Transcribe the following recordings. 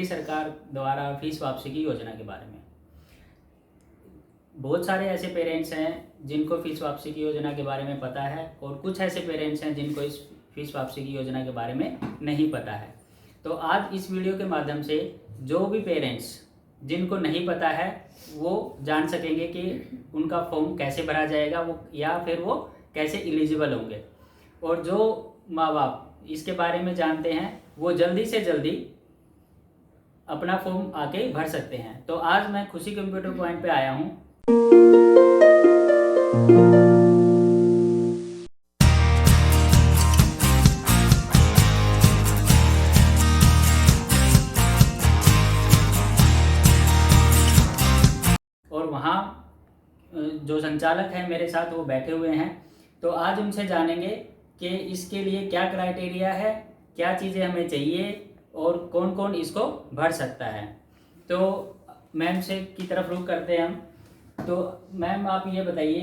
सरकार द्वारा फीस वापसी की योजना के बारे में। बहुत सारे ऐसे पेरेंट्स हैं जिनको फीस वापसी की योजना के बारे में पता है और कुछ ऐसे पेरेंट्स हैं जिनको इस फीस वापसी की योजना के बारे में नहीं पता है। तो आज इस वीडियो के माध्यम से जो भी पेरेंट्स जिनको नहीं पता है वो जान सकेंगे कि उनका फॉर्म कैसे भरा जाएगा वो, या फिर वो कैसे एलिजिबल होंगे। और जो माँ बाप इसके बारे में जानते हैं वो जल्दी से जल्दी अपना फॉर्म आके भर सकते हैं। तो आज मैं खुशी कंप्यूटर पॉइंट पे आया हूँ। और वहाँ जो संचालक हैं मेरे साथ वो बैठे हुए हैं। तो आज उनसे जानेंगे कि इसके लिए क्या क्राइटेरिया है, क्या चीज़ें हमें चाहिए और कौन कौन इसको भर सकता है। तो मैम से की तरफ रुख करते हैं हम। तो मैम आप ये बताइए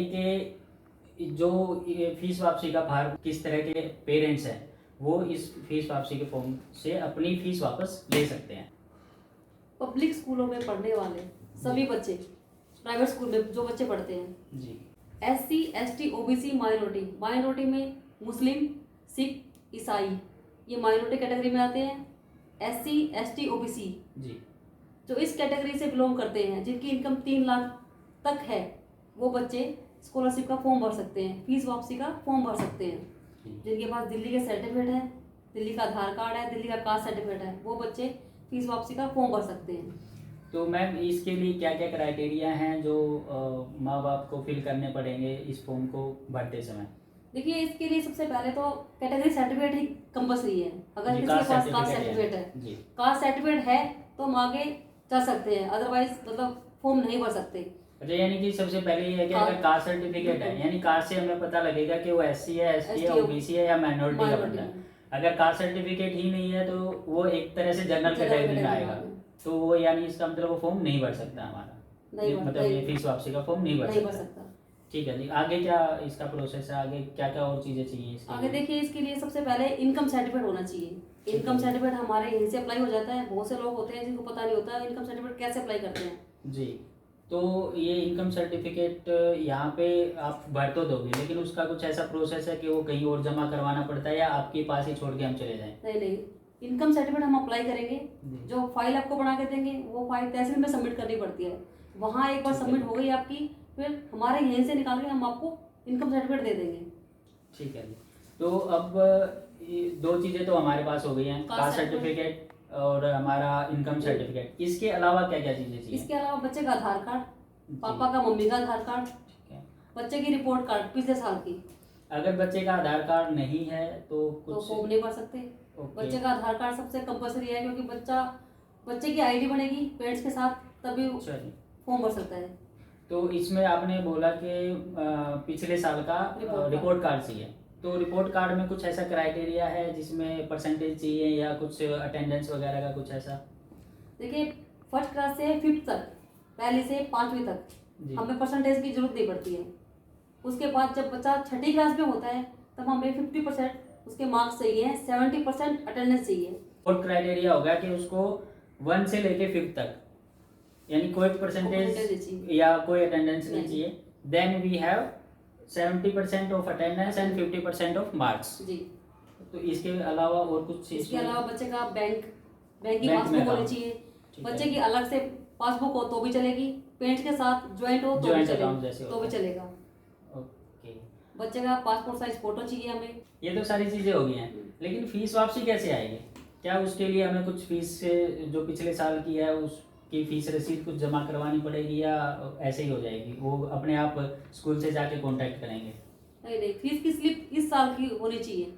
कि जो ये फीस वापसी का भार किस तरह के पेरेंट्स हैं वो इस फीस वापसी के फॉर्म से अपनी फीस वापस ले सकते हैं। पब्लिक स्कूलों में पढ़ने वाले सभी बच्चे, प्राइवेट स्कूल में जो बच्चे पढ़ते हैं जी, SC ST OBC माइनॉरिटी में मुस्लिम, सिख, ईसाई ये माइनॉरिटी कैटेगरी में आते हैं। SC ST OBC जी, जो इस कैटेगरी से बिलोंग करते हैं, जिनकी इनकम 3 लाख तक है, वो बच्चे स्कॉलरशिप का फॉर्म भर सकते हैं, फीस वापसी का फॉर्म भर सकते हैं। जिनके पास दिल्ली के सर्टिफिकेट है, दिल्ली का आधार कार्ड है, दिल्ली का कास्ट सर्टिफिकेट है, वो बच्चे फीस वापसी का फॉर्म भर सकते हैं। तो मैम इसके लिए क्या क्या क्राइटेरिया हैं जो माँ बाप को फिल करने पड़ेंगे इस फॉर्म को भरते समय? देखिए, इसके लिए सबसे पहले तो कैटेगरी सर्टिफिकेट ही कंपलसरी है। अगर जी, किसी के पास कास्ट certificate सर्टिफिकेट है। है, जी, कास्ट सर्टिफिकेट है तो हम आगे चल सकते हैं, अदरवाइज मतलब फॉर्म नहीं भर सकते। अच्छा, यानी कि सबसे पहले ये है कि अगर कास्ट सर्टिफिकेट है, यानी कास्ट से हमें पता लगेगा कि वो SC है, ST है, OBC है या माइनॉरिटी का बंदा है। अगर कास्ट सर्टिफिकेट ही नहीं है तो वो एक तरह से जनरल कैटेगरी में आएगा, तो वो यानी इसका मतलब वो फॉर्म नहीं भर सकता हमारा, मतलब ये फीस वापसी का फॉर्म नहीं भर सकता। ठीक है जी, आगे क्या इसका प्रोसेस है, आगे क्या क्या और चीजें चाहिए इसके आगे? देखिए, इसके लिए सबसे पहले इनकम सर्टिफिकेट होना चाहिए। इनकम सर्टिफिकेट हमारे यहीं से अप्लाई हो जाता है। बहुत से लोग होते हैं जिनको पता नहीं होता इनकम सर्टिफिकेट कैसे अप्लाई करते हैं। जी, तो ये इनकम सर्टिफिकेट यहाँ पे आप भर तो दोगे, लेकिन उसका कुछ ऐसा प्रोसेस है कि वो कहीं और जमा करवाना पड़ता है या आपके पास ही छोड़ के हम चले जाएं? नहीं, इनकम सर्टिफिकेट हम अप्लाई करेंगे, जो फाइल आपको बना के देंगे वो फाइल तहसील में सबमिट करनी पड़ती है। वहाँ एक बार सबमिट हो गई आपकी, फिर हमारे यहीं से निकाल के हम आपको इनकम सर्टिफिकेट दे देंगे। ठीक है जी। तो अब ये दो चीज़ें तो हमारे पास हो गई हैं, कास्ट सर्टिफिकेट और हमारा इनकम सर्टिफिकेट। इसके अलावा क्या क्या चीज़ें चाहिए? इसके अलावा बच्चे का आधार कार्ड, पापा का मम्मी का आधार कार्ड, बच्चे की रिपोर्ट कार्ड पिछले साल की। अगर बच्चे का आधार कार्ड नहीं है तो कुछ फॉर्म नहीं भर सकते। बच्चे का आधार कार्ड सबसे कंपलसरी है, क्योंकि बच्चे की ID बनेगी पेरेंट्स के साथ, तभी फॉर्म भर सकता है। तो इसमें आपने बोला कि पिछले साल का रिपोर्ट कार्ड चाहिए, तो रिपोर्ट कार्ड में कुछ ऐसा क्राइटेरिया है जिसमें परसेंटेज चाहिए या कुछ अटेंडेंस वगैरह का कुछ ऐसा? देखिए, फर्स्ट क्लास से 5th तक, पहली से 5वीं तक हमें परसेंटेज की जरूरत नहीं पड़ती है। उसके बाद जब बच्चा 6ठी क्लास में होता है तब हमें 50% उसके मार्क्स चाहिए, 70% अटेंडेंस चाहिए। और क्राइटेरिया होगा कि उसको 1 से लेके 5th तक, यानी कोई परसेंटेज या कोई अटेंडेंस नहीं चाहिए। Then we have 70% of attendance and 50% of marks. जी। तो इसके अलावा और कुछ? इसके अलावा बच्चे का बैंक की पासबुक होनी चाहिए। बच्चे की अलग से पासबुक हो तो भी चलेगी, पेरेंट्स के साथ ज्वाइंट हो तो भी चलेगा। ओके। बच्चे का पासपोर्ट साइज फोटो चाहिए हमें। ये तो सारी चीजें हो गई हैं, लेकिन फीस वापसी कैसे आएगी? क्या उसके लिए हमें कुछ फीस से जो पिछले साल की है उसकी फीस रसीद कुछ जमा करवानी पड़ेगी या ऐसे ही हो जाएगी, वो अपने आप स्कूल से जाके कांटेक्ट करेंगे? नहीं, फीस की स्लिप इस साल की होनी चाहिए।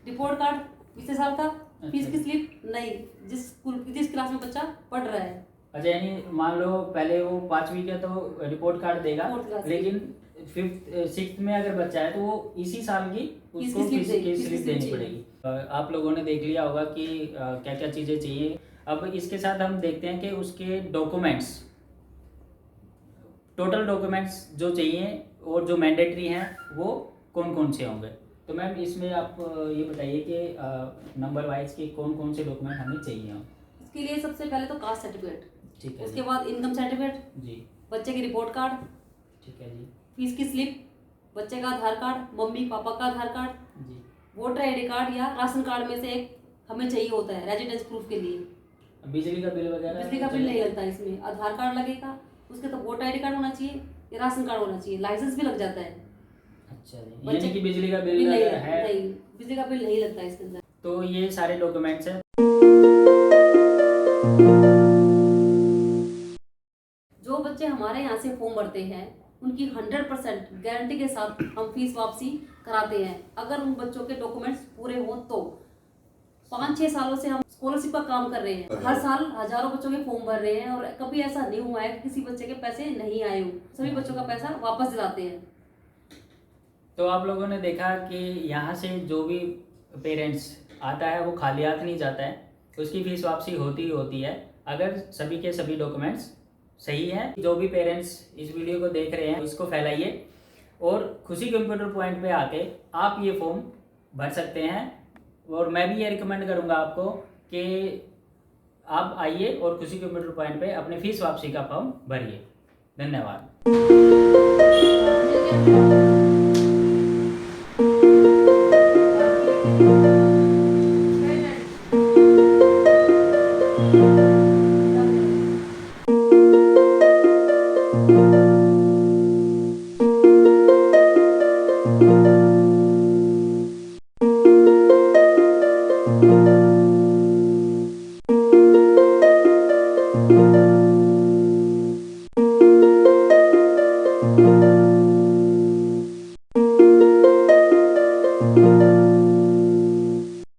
रिपोर्ट कार्ड पिछले साल का, फीस की स्लिप नहीं, जिस क्लास में बच्चा पढ़ रहा है। अच्छा, यानी मान लो पहले वो 5वीं का तो रिपोर्ट कार्ड देगा, लेकिन 5th 6th में अगर बच्चा है तो वो इसी साल की उसको फीस की स्लिप देनी पड़ेगी। आप लोगों ने देख लिया होगा कि क्या क्या चीज़ें चाहिए। अब इसके साथ हम देखते हैं कि उसके डॉक्यूमेंट्स, टोटल डॉक्यूमेंट्स जो चाहिए और जो मैंडेटरी हैं वो कौन कौन से होंगे। तो मैम इसमें आप ये बताइए कि नंबर वाइज के कौन कौन से डॉक्यूमेंट हमें चाहिए। इसके लिए सबसे पहले तो कास्ट सर्टिफिकेट, ठीक है उसके जी। बाद इनकम सर्टिफिकेट, जी बच्चे की रिपोर्ट कार्ड, ठीक है जी। फीस की स्लिप, बच्चे का आधार कार्ड, मम्मी पापा का आधार कार्ड, जी वोटर आईडी कार्ड या राशन कार्ड में से एक हमें चाहिए होता है रेजिडेंस प्रूफ के लिए। बिजली का बिल वगैरह? बिजली का बिल नहीं लगता इसमें, आधार कार्ड लगेगा, उसके तो वोटर आईडी कार्ड होना चाहिए या राशन कार्ड होना चाहिए, लाइसेंस भी लग जाता है। अच्छा जी, बच्चे यानी कि बिजली का बिल बिल नहीं अगर लगता, है नहीं बिजली का बिल नहीं लगता इसके अंदर। तो ये सारे डॉक्यूमेंट्स हैं। जो बच्चे हमारे यहाँ से फॉर्म भरते हैं उनकी 100% गारंटी के साथ हम फीस वापसी कराते हैं, अगर उन बच्चों के डॉक्यूमेंट्स पूरे हों तो। 5-6 सालों से हम स्कॉलरशिप का काम कर रहे हैं, हर साल हजारों बच्चों के फॉर्म भर रहे हैं और कभी ऐसा नहीं हुआ है कि किसी बच्चे के पैसे नहीं आए हो, सभी बच्चों का पैसा वापस दिलाते हैं। तो आप लोगों ने देखा कि यहाँ से जो भी पेरेंट्स आता है वो खाली हाथ नहीं जाता है, उसकी फीस वापसी होती ही होती है अगर सभी के सभी डॉक्यूमेंट्स सही है। जो भी पेरेंट्स इस वीडियो को देख रहे हैं इसको फैलाइए और खुशी कंप्यूटर पॉइंट पे आके आप ये फॉर्म भर सकते हैं। और मैं भी ये रिकमेंड करूँगा आपको कि आप आइए और खुशी कंप्यूटर पॉइंट पे अपने फीस वापसी का फॉर्म भरिए। धन्यवाद।